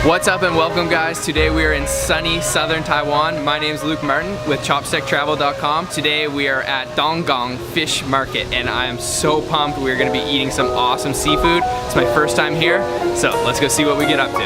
What's up and welcome guys. Today we are in sunny Southern Taiwan. My name is Luke Martin with chopsticktravel.com. Today we are at Donggang Fish Market and I am so pumped. We're going to be eating some awesome seafood. It's my first time here, so let's go see what we get up to.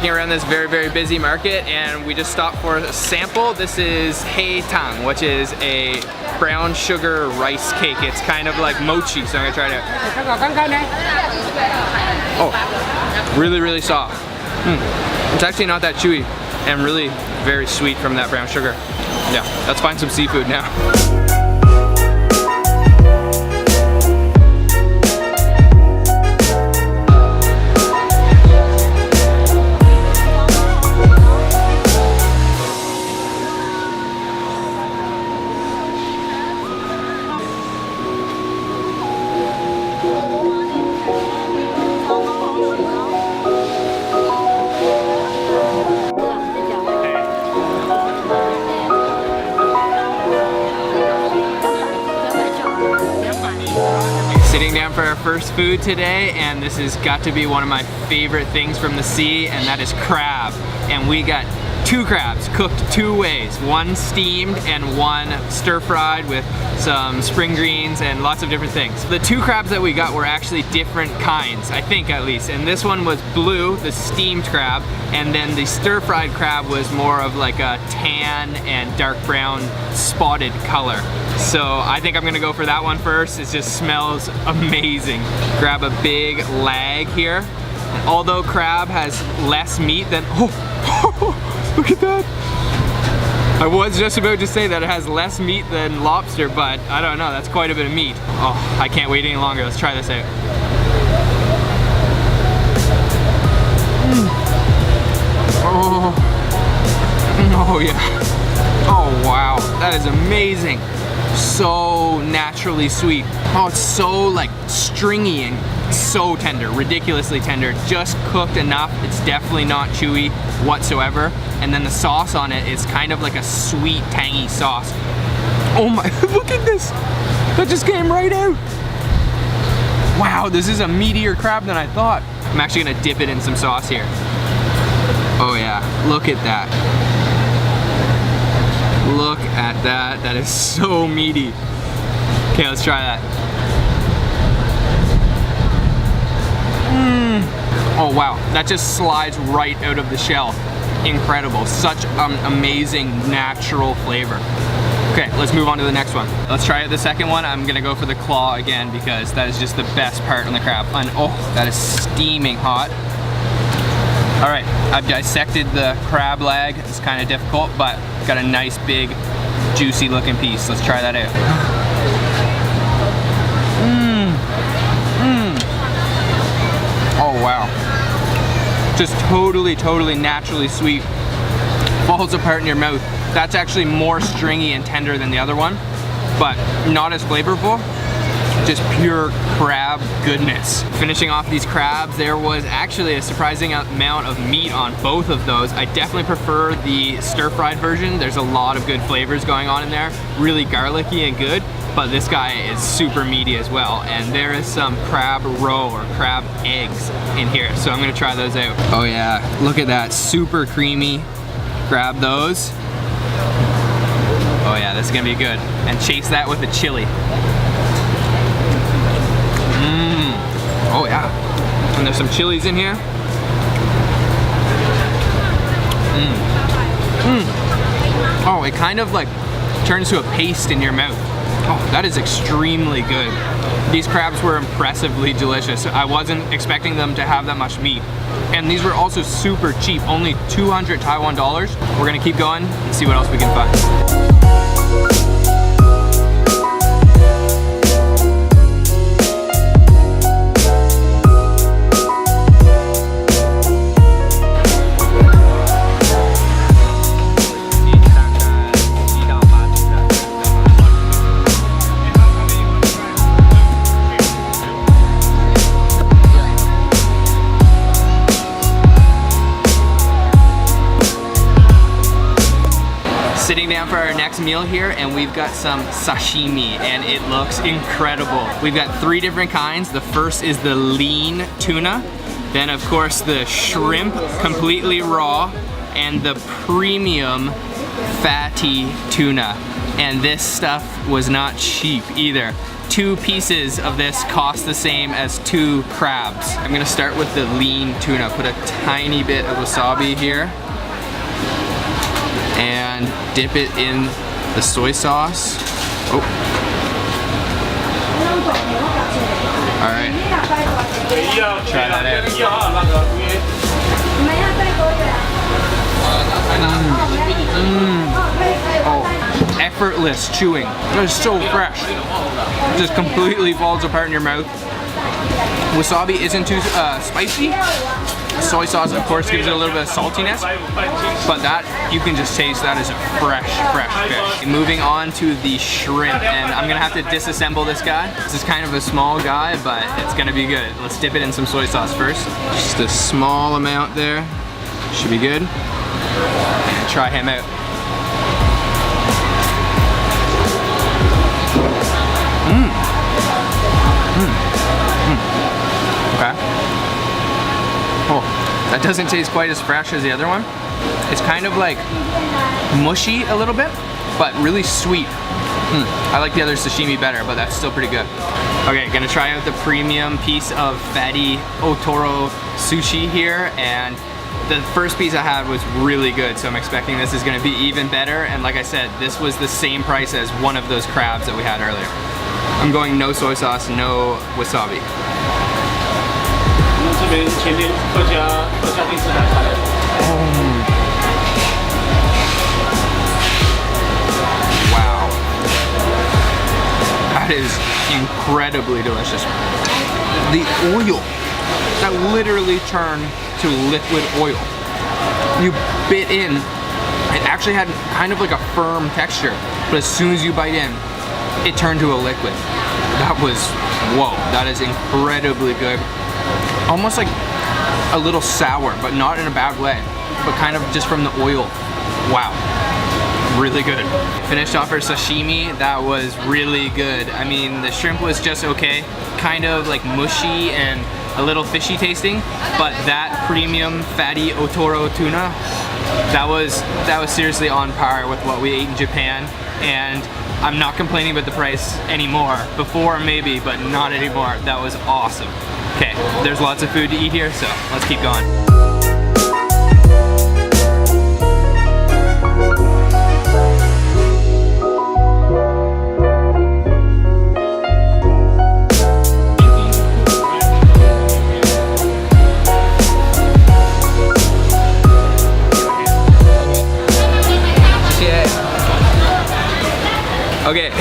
Around this very busy market, and we just stopped for a sample. This is hei tang, which is a brown sugar rice cake. It's kind of like mochi, so I'm gonna try it out. Oh, really soft. It's actually not that chewy and really very sweet from that brown sugar. Yeah, let's find some seafood now. Sitting down for our first food today, and this has got to be one of my favorite things from the sea, and that is crab. And we got 2 crabs cooked 2 ways, one steamed and one stir-fried with some spring greens and lots of different things. The 2 crabs that we got were actually different kinds, I think at least, and this one was blue, the steamed crab, and then the stir-fried crab was more of like a tan and dark brown spotted color. So I think I'm gonna go for that one first. It just smells amazing. Grab a big lag here. And although crab has less meat than, look at that. I was just about to say that it has less meat than lobster, but I don't know, that's quite a bit of meat. Oh, I can't wait any longer. Let's try this out. Oh yeah. Oh wow, that is amazing. So naturally sweet. Oh, it's so like stringy and so tender, ridiculously tender. Just cooked enough. It's definitely not chewy whatsoever. And then the sauce on it is kind of like a sweet, tangy sauce. Oh my, look at this. That just came right out. Wow, this is a meatier crab than I thought. I'm actually gonna dip it in some sauce here. Oh yeah, look at that. Look at that, that is so meaty. Okay, let's try that. Oh wow, that just slides right out of the shell. Incredible, such an amazing natural flavor. Okay, let's move on to the next one. Let's try the second one. I'm gonna go for the claw again because that is just the best part on the crab. And oh, that is steaming hot. All right, I've dissected the crab leg. It's kind of difficult, but got a nice big juicy looking piece. Let's try that out. Oh wow, just totally naturally sweet. Falls apart in your mouth. That's actually more stringy and tender than the other one, but not as flavorful. Just pure crab goodness. Finishing off these crabs, there was actually a surprising amount of meat on both of those. I definitely prefer the stir-fried version. There's a lot of good flavors going on in there, really garlicky and good, but this guy is super meaty as well. And there is some crab roe or crab eggs in here, so I'm gonna try those out. Oh yeah, look at that, super creamy. Grab those. Oh yeah, this is gonna be good. And chase that with a chili. Oh yeah, and there's some chilies in here. Oh, it kind of like turns to a paste in your mouth. Oh, that is extremely good. These crabs were impressively delicious. I wasn't expecting them to have that much meat. And these were also super cheap, only 200 Taiwan dollars. We're gonna keep going and see what else we can find. Sitting down for our next meal here, and we've got some sashimi, and it looks incredible. We've got 3 different kinds. The first is the lean tuna, then of course the shrimp, completely raw, and the premium fatty tuna. And this stuff was not cheap either. 2 pieces of this cost the same as 2 crabs. I'm gonna start with the lean tuna. Put a tiny bit of wasabi here. And dip it in the soy sauce. Oh. All right. Try that out. Oh, effortless chewing. It's so fresh. It just completely falls apart in your mouth. Wasabi isn't too spicy. Soy sauce, of course, gives it a little bit of saltiness, but that, you can just taste that is a fresh fish. Moving on to the shrimp, and I'm gonna have to disassemble this guy. This is kind of a small guy, but it's gonna be good. Let's dip it in some soy sauce first. Just a small amount there. Should be good. Try him out. Okay. Oh, that doesn't taste quite as fresh as the other one. It's kind of like mushy a little bit, but really sweet. I like the other sashimi better, but that's still pretty good. Okay, gonna try out the premium piece of fatty otoro sushi here, and the first piece I had was really good, so I'm expecting this is gonna be even better. And like I said, this was the same price as one of those crabs that we had earlier. I'm going no soy sauce, no wasabi. Wow. That is incredibly delicious. The oil, that literally turned to liquid oil. You bit in, it actually had kind of like a firm texture, but as soon as you bite in, it turned to a liquid. That was, whoa, that is incredibly good. Almost like a little sour, but not in a bad way, but kind of just from the oil. Wow, really good. Finished off our sashimi, that was really good. I mean, the shrimp was just okay, kind of like mushy and a little fishy tasting, but that premium fatty otoro tuna, that was seriously on par with what we ate in Japan, and I'm not complaining about the price anymore. Before maybe, but not anymore. That was awesome. Okay, there's lots of food to eat here, so let's keep going. Okay,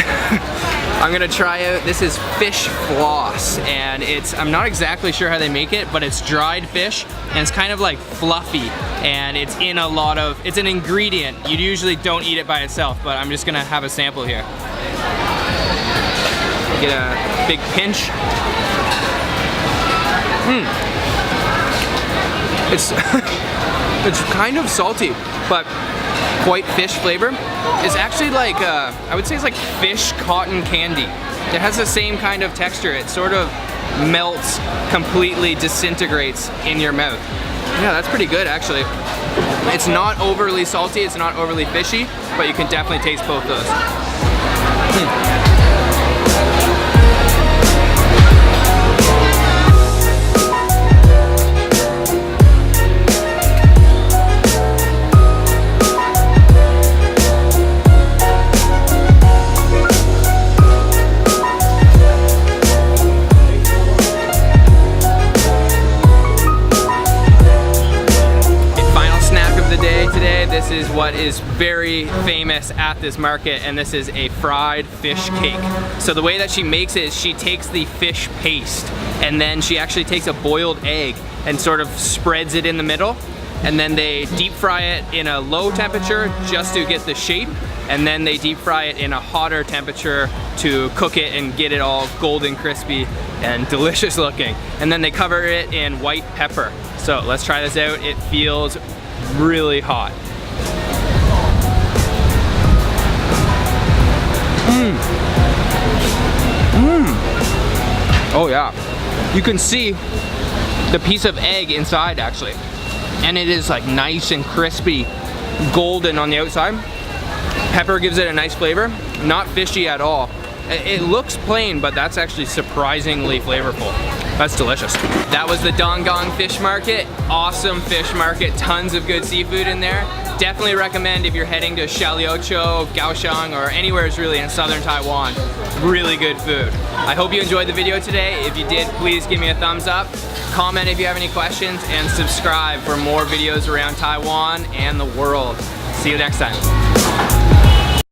I'm gonna try out, this is fish floss, and I'm not exactly sure how they make it, but it's dried fish, and it's kind of like fluffy, and it's in a lot of, it's an ingredient. You usually don't eat it by itself, but I'm just gonna have a sample here. Get a big pinch. It's kind of salty, but quite fish flavor. It's actually like, I would say it's like fish cotton candy. It has the same kind of texture. It sort of melts, completely disintegrates in your mouth. Yeah, that's pretty good actually. It's not overly salty, it's not overly fishy, but you can definitely taste both those. This is what is very famous at this market, and this is a fried fish cake. So the way that she makes it is she takes the fish paste, and then she actually takes a boiled egg and sort of spreads it in the middle, and then they deep fry it in a low temperature just to get the shape, and then they deep fry it in a hotter temperature to cook it and get it all golden crispy and delicious looking. And then they cover it in white pepper. So let's try this out. It feels really hot. Oh yeah. You can see the piece of egg inside actually. And it is like nice and crispy, golden on the outside. Pepper gives it a nice flavor, not fishy at all. It looks plain, but that's actually surprisingly flavorful. That's delicious. That was the Dongong Fish Market. Awesome fish market, tons of good seafood in there. Definitely recommend if you're heading to Xiaoliuqiu, Kaohsiung, or anywhere really in Southern Taiwan. Really good food. I hope you enjoyed the video today. If you did, please give me a thumbs up. Comment if you have any questions, and subscribe for more videos around Taiwan and the world. See you next time.